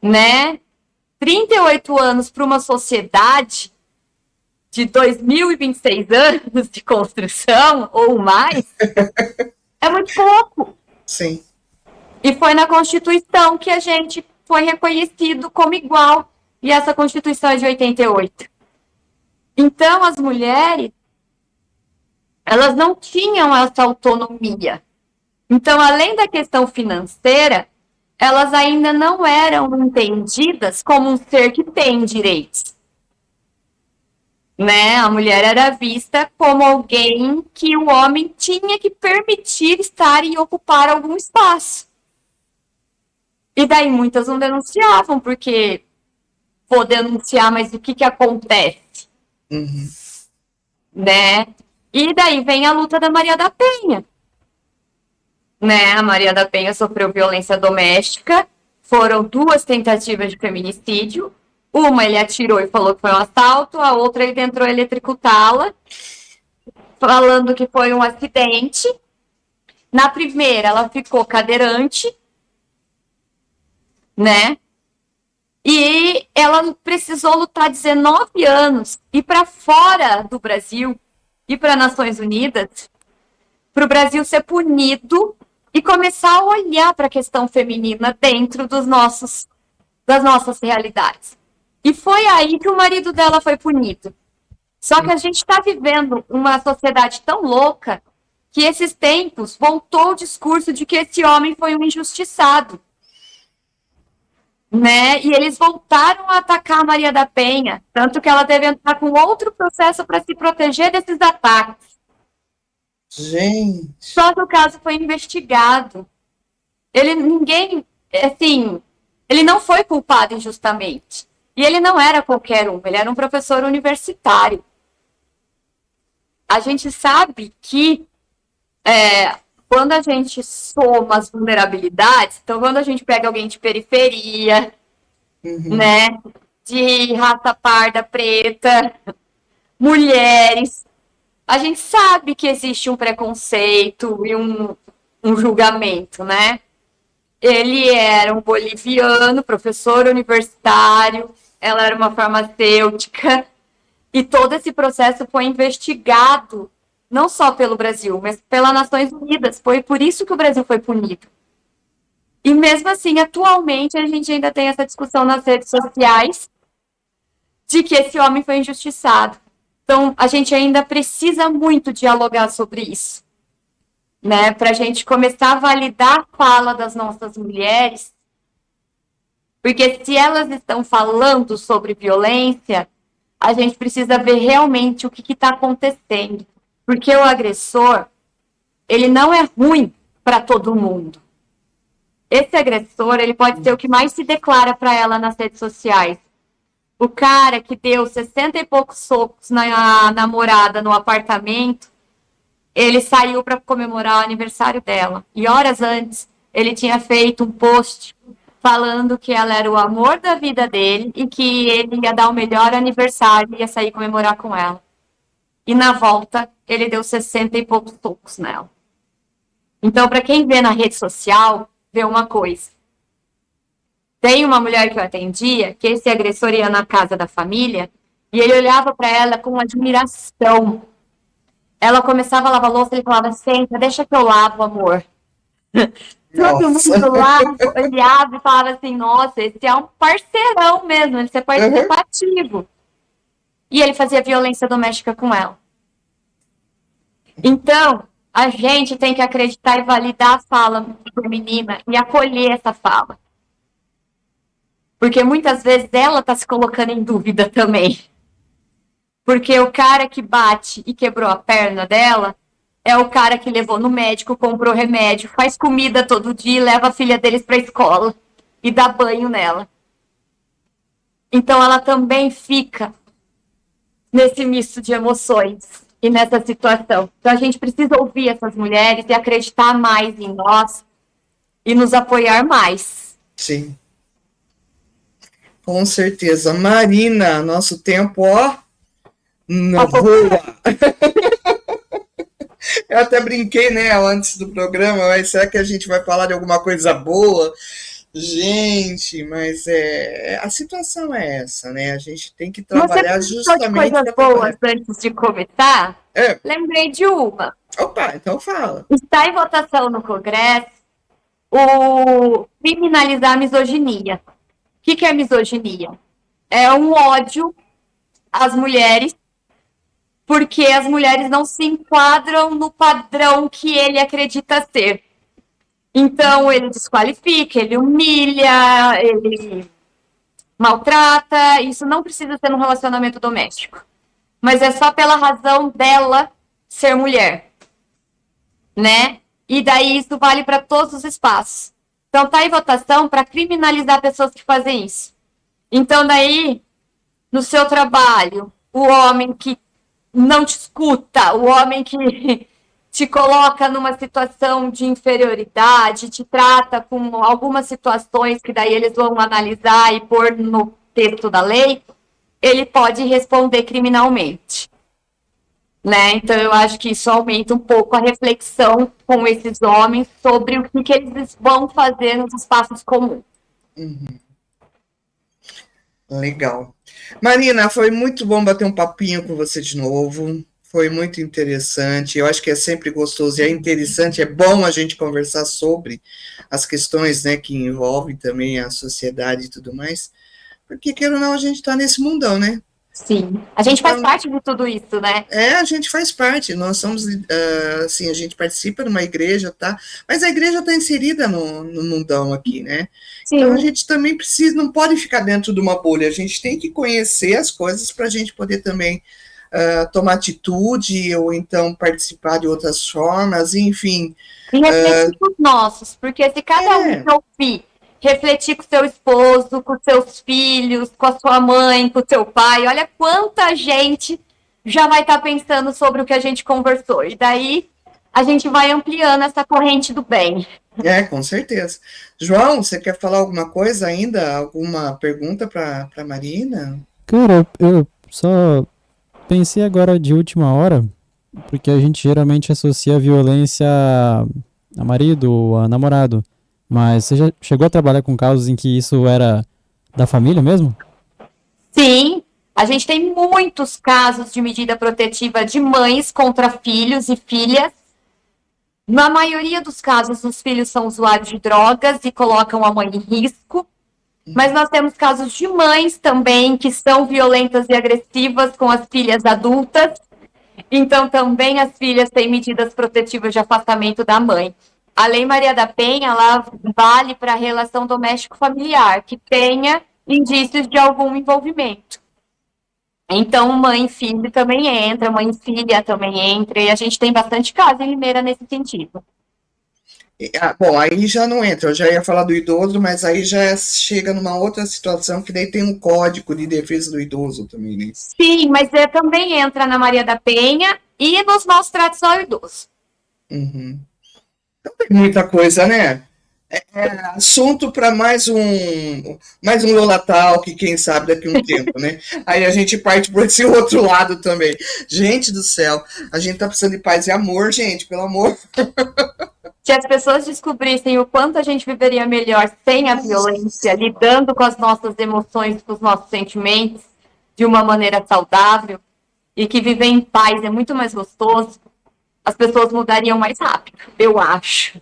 né? 38 anos para uma sociedade de 2026 anos de construção ou mais, é muito pouco. Sim. E foi na Constituição que a gente foi reconhecido como igual. E essa Constituição é de 88. Então, as mulheres, elas não tinham essa autonomia. Então, além da questão financeira, elas ainda não eram entendidas como um ser que tem direitos. Né? A mulher era vista como alguém que o homem tinha que permitir estar e ocupar algum espaço. E daí muitas não denunciavam, porque vou denunciar, mas o que acontece? Uhum. Né? E daí vem a luta da Maria da Penha. Né? A Maria da Penha sofreu violência doméstica, foram 2 tentativas de feminicídio. Uma ele atirou e falou que foi um assalto, a outra ele tentou eletrocutá-la, falando que foi um acidente. Na primeira, ela ficou cadeirante, né? E ela precisou lutar 19 anos, ir para fora do Brasil, ir para Nações Unidas, para o Brasil ser punido e começar a olhar para a questão feminina dentro das nossas realidades. E foi aí que o marido dela foi punido. Só que a gente está vivendo uma sociedade tão louca que esses tempos voltou o discurso de que esse homem foi um injustiçado. Né? E eles voltaram a atacar a Maria da Penha, tanto que ela teve que entrar com outro processo para se proteger desses ataques. Gente. Só que o caso foi investigado. Ele não foi culpado injustamente. E ele não era qualquer um, ele era um professor universitário. A gente sabe que quando a gente soma as vulnerabilidades, então quando a gente pega alguém de periferia, né, de raça parda, preta, mulheres, a gente sabe que existe um preconceito e um julgamento, né? Ele era um boliviano, professor universitário, ela era uma farmacêutica, e todo esse processo foi investigado, não só pelo Brasil, mas pelas Nações Unidas. Foi por isso que o Brasil foi punido. E mesmo assim, atualmente, a gente ainda tem essa discussão nas redes sociais de que esse homem foi injustiçado. Então, a gente ainda precisa muito dialogar sobre isso, né? Para a gente começar a validar a fala das nossas mulheres, porque se elas estão falando sobre violência, a gente precisa ver realmente o que está acontecendo. Porque o agressor, ele não é ruim para todo mundo. Esse agressor, ele pode ser o que mais se declara para ela nas redes sociais. O cara que deu 60 e poucos socos na namorada no apartamento, ele saiu para comemorar o aniversário dela. E horas antes, ele tinha feito um post falando que ela era o amor da vida dele e que ele ia dar o melhor aniversário e ia sair comemorar com ela. E na volta, ele deu 60 e poucos socos nela. Então, para quem vê na rede social, vê uma coisa. Tem uma mulher que eu atendia, que esse agressor ia na casa da família, e ele olhava para ela com admiração. Ela começava a lavar a louça, ele falava, senta, deixa que eu lavo, amor. Todo mundo lá olhava e falava assim, nossa, esse é um parceirão mesmo, ele é participativo. E ele fazia violência doméstica com ela. Então, a gente tem que acreditar e validar a fala feminina e acolher essa fala. Porque muitas vezes ela está se colocando em dúvida também. Porque o cara que bate e quebrou a perna dela é o cara que levou no médico, comprou remédio, faz comida todo dia, leva a filha deles para a escola e dá banho nela. Então ela também fica nesse misto de emoções e nessa situação. Então a gente precisa ouvir essas mulheres e acreditar mais em nós e nos apoiar mais. Sim. Com certeza. Marina, nosso tempo, ó, não voa. Eu até brinquei, né, antes do programa, mas será que a gente vai falar de alguma coisa boa? Gente, mas a situação é essa, né? A gente tem que trabalhar justamente... Você de coisas boas antes de começar? Lembrei de uma. Opa, então fala. Está em votação no Congresso o criminalizar a misoginia. O que é misoginia? É um ódio às mulheres, porque as mulheres não se enquadram no padrão que ele acredita ser. Então, ele desqualifica, ele humilha, ele maltrata. Isso não precisa ser num relacionamento doméstico. Mas é só pela razão dela ser mulher. Né? E daí isso vale para todos os espaços. Então, está em votação para criminalizar pessoas que fazem isso. Então, daí, no seu trabalho, o homem que não te escuta, o homem que te coloca numa situação de inferioridade, te trata com algumas situações que daí eles vão analisar e pôr no texto da lei, ele pode responder criminalmente. Né? Então, eu acho que isso aumenta um pouco a reflexão com esses homens sobre o que eles vão fazer nos espaços comuns. Legal. Marina, foi muito bom bater um papinho com você de novo. Foi muito interessante. Eu acho que é sempre gostoso e é interessante, é bom a gente conversar sobre as questões, né, que envolvem também a sociedade e tudo mais, porque, queira ou não, a gente está nesse mundão, né? Sim. A gente faz Então, parte de tudo isso, né? a gente faz parte, nós somos, assim, a gente participa de uma igreja, tá? Mas a igreja está inserida no mundão aqui, né? Então a Sim. gente também precisa, não pode ficar dentro de uma bolha, a gente tem que conhecer as coisas para a gente poder também tomar atitude ou então participar de outras formas, enfim. E refletir com os nossos, porque se cada um É, que ouvir, refletir com seu esposo, com seus filhos, com a sua mãe, com o seu pai, olha quanta gente já vai estar pensando sobre o que a gente conversou. E daí a gente vai ampliando essa corrente do bem. com certeza. João, você quer falar alguma coisa ainda? Alguma pergunta para Marina? Cara, eu só pensei agora de última hora, porque a gente geralmente associa a violência a marido, a namorado. Mas você já chegou a trabalhar com casos em que isso era da família mesmo? Sim, a gente tem muitos casos de medida protetiva de mães contra filhos e filhas. Na maioria dos casos, os filhos são usuários de drogas e colocam a mãe em risco. Mas nós temos casos de mães também que são violentas e agressivas com as filhas adultas. Então, também as filhas têm medidas protetivas de afastamento da mãe. A Lei Maria da Penha, ela vale para a relação doméstico-familiar, que tenha indícios de algum envolvimento. Então, mãe e filho também entra, mãe e filha também entra, e a gente tem bastante caso em Limeira nesse sentido. Bom, aí já não entra, eu já ia falar do idoso, mas aí já chega numa outra situação que daí tem um código de defesa do idoso também, né? Sim, mas também entra na Maria da Penha e nos maus tratos ao idoso. Uhum. Então tem muita coisa, né? Assunto para mais um Lola Talk, quem sabe daqui a um tempo, né? Aí a gente parte por esse outro lado também. Gente do céu, a gente tá precisando de paz e amor, gente, pelo amor. Se as pessoas descobrissem o quanto a gente viveria melhor sem a violência, lidando com as nossas emoções, com os nossos sentimentos de uma maneira saudável, e que viver em paz é muito mais gostoso, as pessoas mudariam mais rápido, eu acho.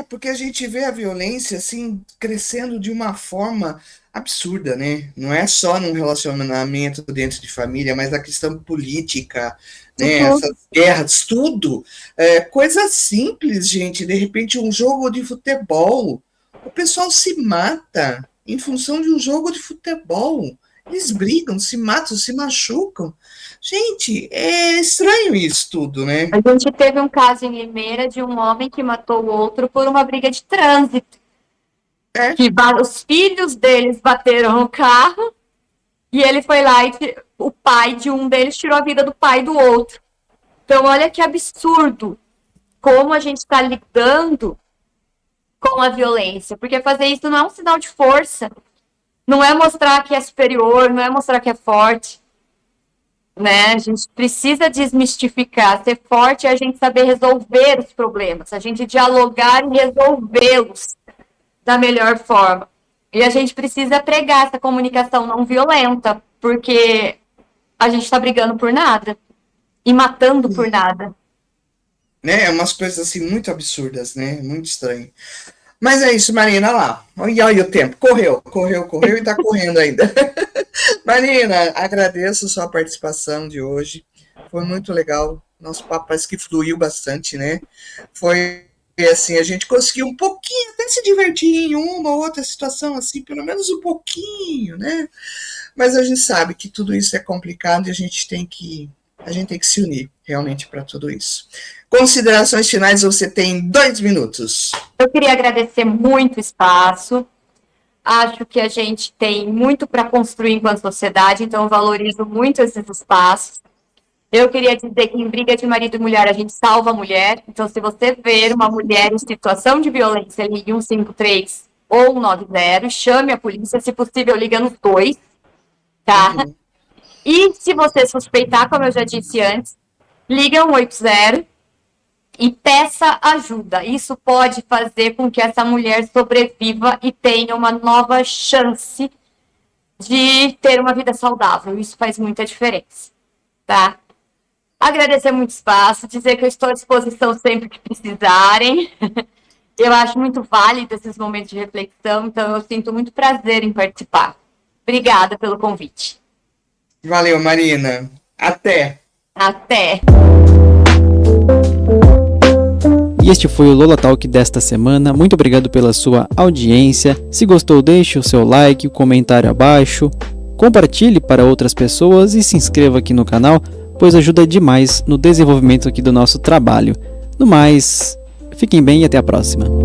Porque a gente vê a violência assim crescendo de uma forma absurda, né? Não é só num relacionamento dentro de família, mas a questão política, né? Uhum. Essas guerras, tudo. Coisa simples, gente. De repente, um jogo de futebol, o pessoal se mata em função de um jogo de futebol. Eles brigam, se matam, se machucam. Gente, é estranho isso tudo, né? A gente teve um caso em Limeira de um homem que matou o outro por uma briga de trânsito. É. Que os filhos deles bateram no carro e ele foi lá e o pai de um deles tirou a vida do pai do outro. Então, olha que absurdo como a gente está lidando com a violência. Porque fazer isso não é um sinal de força. Não é mostrar que é superior, não é mostrar que é forte. Né? A gente precisa desmistificar. Ser forte é a gente saber resolver os problemas, a gente dialogar e resolvê-los da melhor forma. E a gente precisa pregar essa comunicação não violenta, porque a gente está brigando por nada e matando por nada. Né? Umas coisas assim muito absurdas, né? Muito estranho. Mas é isso, Marina, lá. Olha o tempo. Correu, correu, correu e tá correndo ainda. Marina, agradeço a sua participação de hoje. Foi muito legal. Nosso papo parece que fluiu bastante, né? Foi assim, a gente conseguiu um pouquinho, até se divertir em uma ou outra situação, assim, pelo menos um pouquinho, né? Mas a gente sabe que tudo isso é complicado e a gente tem que se unir realmente para tudo isso. Considerações finais, você tem 2 minutos. Eu queria agradecer muito o espaço. Acho que a gente tem muito para construir enquanto sociedade, então eu valorizo muito esses espaços. Eu queria dizer que em briga de marido e mulher a gente salva a mulher. Então, se você ver uma mulher em situação de violência, ligue 153 ou 190, chame a polícia, se possível, liga nos 2, tá? Uhum. E se você suspeitar, como eu já disse antes, liga 180 e peça ajuda. Isso pode fazer com que essa mulher sobreviva e tenha uma nova chance de ter uma vida saudável. Isso faz muita diferença, tá? Agradecer muito espaço, dizer que eu estou à disposição sempre que precisarem. Eu acho muito válido esses momentos de reflexão, então eu sinto muito prazer em participar. Obrigada pelo convite. Valeu, Marina. Até! Até! E este foi o Lola Talk desta semana. Muito obrigado pela sua audiência. Se gostou, deixe o seu like, o comentário abaixo, compartilhe para outras pessoas e se inscreva aqui no canal, pois ajuda demais no desenvolvimento aqui do nosso trabalho. No mais, fiquem bem e até a próxima.